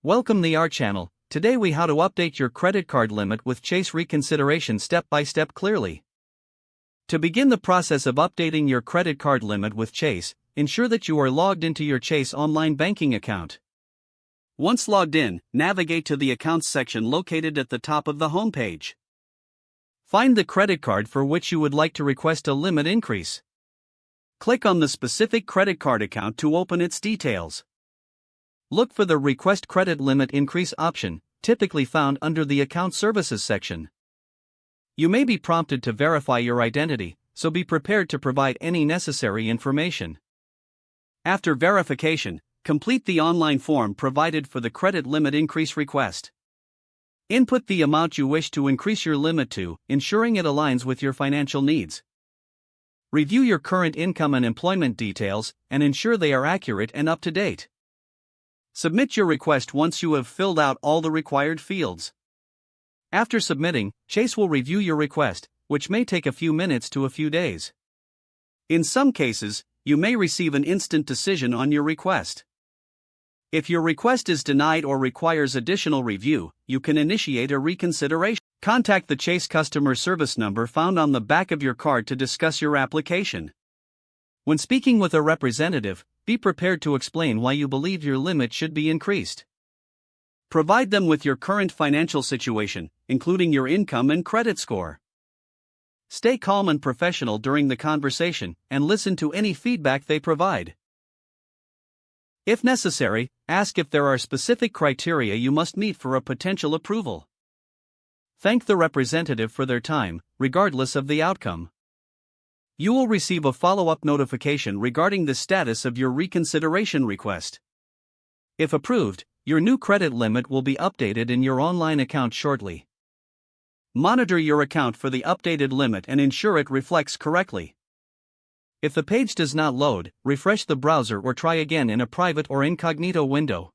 Welcome to our channel. Today we how to update your credit card limit with Chase Reconsideration step by step clearly. To begin the process of updating your credit card limit with Chase, ensure that you are logged into your Chase online banking account. Once logged in, navigate to the Accounts section located at the top of the home page. Find the credit card for which you would like to request a limit increase. Click on the specific credit card account to open its details. Look for the Request Credit Limit Increase option, typically found under the Account Services section. You may be prompted to verify your identity, so be prepared to provide any necessary information. After verification, complete the online form provided for the credit limit increase request. Input the amount you wish to increase your limit to, ensuring it aligns with your financial needs. Review your current income and employment details, and ensure they are accurate and up to date. Submit your request once you have filled out all the required fields. After submitting, Chase will review your request, which may take a few minutes to a few days. In some cases, you may receive an instant decision on your request. If your request is denied or requires additional review, you can initiate a reconsideration. Contact the Chase customer service number found on the back of your card to discuss your application. When speaking with a representative, be prepared to explain why you believe your limit should be increased. Provide them with your current financial situation, including your income and credit score. Stay calm and professional during the conversation, and listen to any feedback they provide. If necessary, ask if there are specific criteria you must meet for a potential approval. Thank the representative for their time, regardless of the outcome. You will receive a follow-up notification regarding the status of your reconsideration request. If approved, your new credit limit will be updated in your online account shortly. Monitor your account for the updated limit and ensure it reflects correctly. If the page does not load, refresh the browser or try again in a private or incognito window.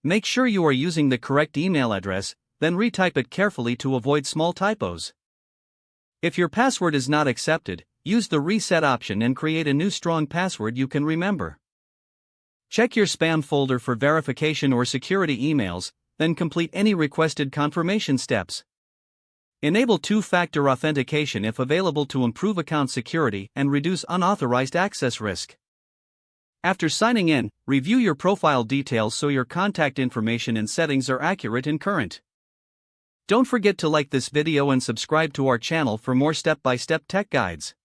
Make sure you are using the correct email address, then retype it carefully to avoid small typos. If your password is not accepted, use the reset option and create a new strong password you can remember. Check your spam folder for verification or security emails, then complete any requested confirmation steps. Enable two-factor authentication if available to improve account security and reduce unauthorized access risk. After signing in, review your profile details so your contact information and settings are accurate and current. Don't forget to like this video and subscribe to our channel for more step-by-step tech guides.